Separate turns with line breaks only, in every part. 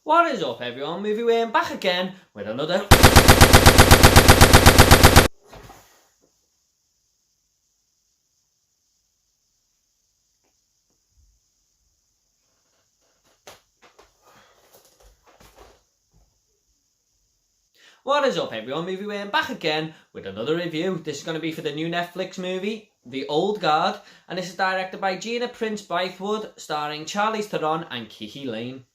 What is up everyone, Movie Wayne back again with another... What is up everyone, Movie Wayne back again with another review. This is going to be for the new Netflix movie, The Old Guard, and this is directed by Gina Prince Bythewood, starring Charlize Theron and Kiki Lane.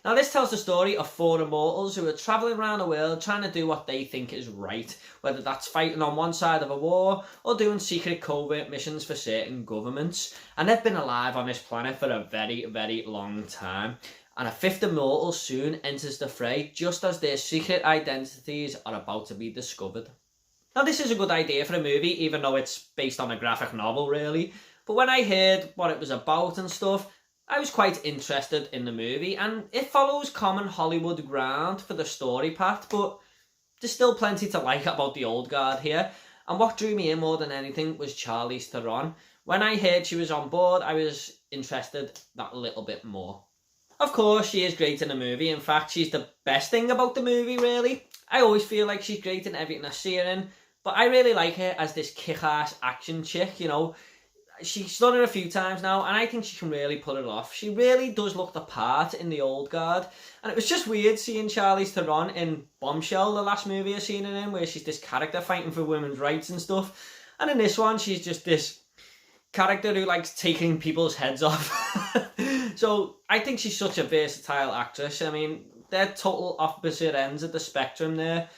Now this tells the story of four immortals who are travelling around the world trying to do what they think is right, whether that's fighting on one side of a war or doing secret covert missions for certain governments. And they've been alive on this planet for a very, very long time. And a fifth immortal soon enters the fray just as their secret identities are about to be discovered. Now this is a good idea for a movie, even though it's based on a graphic novel really. But when I heard what it was about and stuff, I was quite interested in the movie, and it follows common Hollywood ground for the story part, but there's still plenty to like about The Old Guard here. And what drew me in more than anything was Charlize Theron. When I heard she was on board, I was interested that little bit more. Of course, she is great in the movie. In fact, she's the best thing about the movie, really. I always feel like she's great in everything I see her in, but I really like her as this kick-ass action chick, you know. She's done it a few times now, and I think she can really pull it off. She really does look the part in The Old Guard, and it was just weird seeing Charlize Theron in Bombshell, the last movie I've seen her in, where she's this character fighting for women's rights and stuff. And in this one, she's just this character who likes taking people's heads off. So I think she's such a versatile actress. I mean, they're total opposite ends of the spectrum there,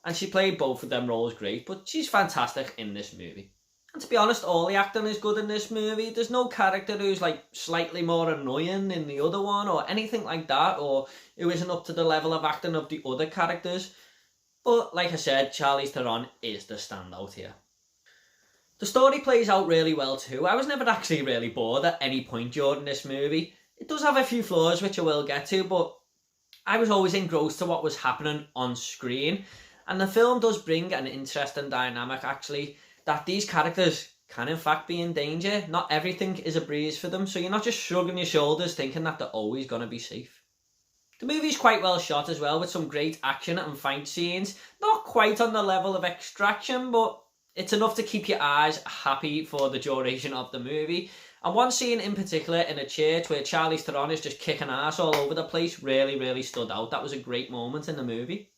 and she played both of them roles great, but she's fantastic in this movie. And to be honest, all the acting is good in this movie. There's no character who's like slightly more annoying than the other one or anything like that, or who isn't up to the level of acting of the other characters. But like I said, Charlize Theron is the standout here. The story plays out really well too. I was never actually really bored at any point during this movie. It does have a few flaws which I will get to, but I was always engrossed to what was happening on screen. And the film does bring an interesting dynamic actually, that these characters can in fact be in danger. Not everything is a breeze for them, so you're not just shrugging your shoulders thinking that they're always going to be safe. The movie's quite well shot as well, with some great action and fight scenes. Not quite on the level of Extraction, but it's enough to keep your eyes happy for the duration of the movie. And one scene in particular in a church where Charlize Theron is just kicking ass all over the place really stood out. That was a great moment in the movie.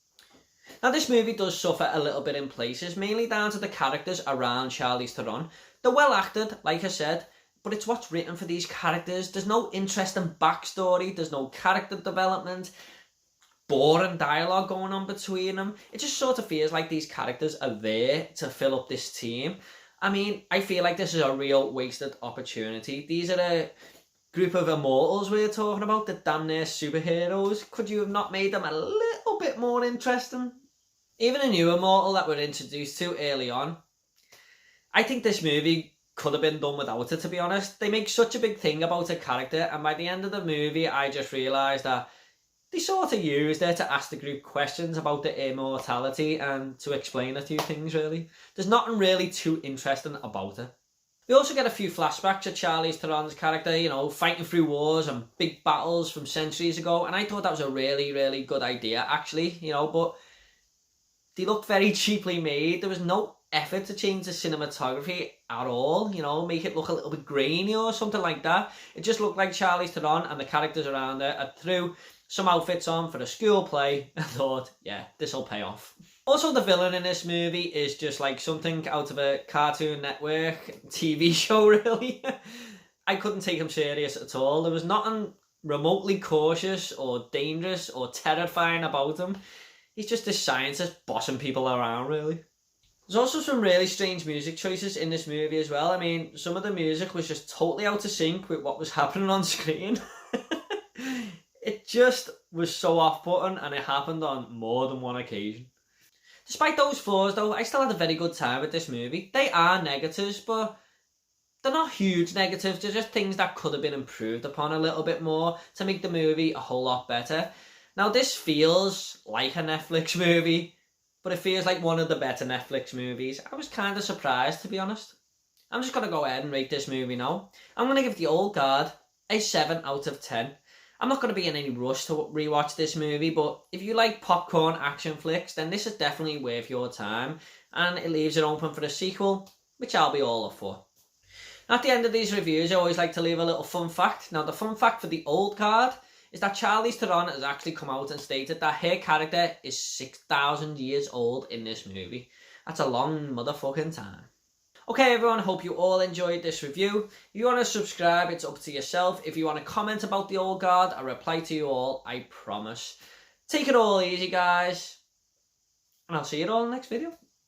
Now this movie does suffer a little bit in places, mainly down to the characters around Charlize Theron. They're well acted, like I said, but it's what's written for these characters. There's no interesting backstory, there's no character development, boring dialogue going on between them. It just sort of feels like these characters are there to fill up this team. I mean, I feel like this is a real wasted opportunity. These are a group of immortals we're talking about, the damn near superheroes. Could you have not made them a little bit more interesting? Even a new immortal that we're introduced to early on, I think this movie could have been done without it, to be honest. They make such a big thing about a character, and by the end of the movie I just realised that they sort of used it to ask the group questions about their immortality and to explain a few things really. There's nothing really too interesting about it. We also get a few flashbacks of Charlize Theron's character, you know, fighting through wars and big battles from centuries ago, and I thought that was a really good idea actually, you know, but they looked very cheaply made. There was no effort to change the cinematography at all, you know, make it look a little bit grainy or something like that. It just looked like Charlize Theron and the characters around her had threw some outfits on for a school play and thought, yeah, this'll pay off. Also, the villain in this movie is just like something out of a Cartoon Network TV show, really. I couldn't take him serious at all. There was nothing remotely cautious or dangerous or terrifying about him. He's just this scientist bossing people around, really. There's also some really strange music choices in this movie as well. I mean, some of the music was just totally out of sync with what was happening on screen. It just was so off-putting, and it happened on more than one occasion. Despite those flaws though, I still had a very good time with this movie. They are negatives, but they're not huge negatives. They're just things that could have been improved upon a little bit more to make the movie a whole lot better. Now this feels like a Netflix movie, but it feels like one of the better Netflix movies. I was kind of surprised, to be honest. I'm just going to go ahead and rate this movie now. I'm going to give The Old Guard a 7 out of 10. I'm not going to be in any rush to rewatch this movie, but if you like popcorn action flicks, then this is definitely worth your time, and it leaves it open for a sequel, which I'll be all up for. At the end of these reviews, I always like to leave a little fun fact. Now, the fun fact for the old guard is that Charlize Theron has actually come out and stated that her character is 6,000 years old in this movie. That's a long motherfucking time. Okay everyone, hope you all enjoyed this review. If you want to subscribe, it's up to yourself. If you want to comment about the old guard, I'll reply to you all, I promise. Take it all easy guys, and I'll see you all in the next video.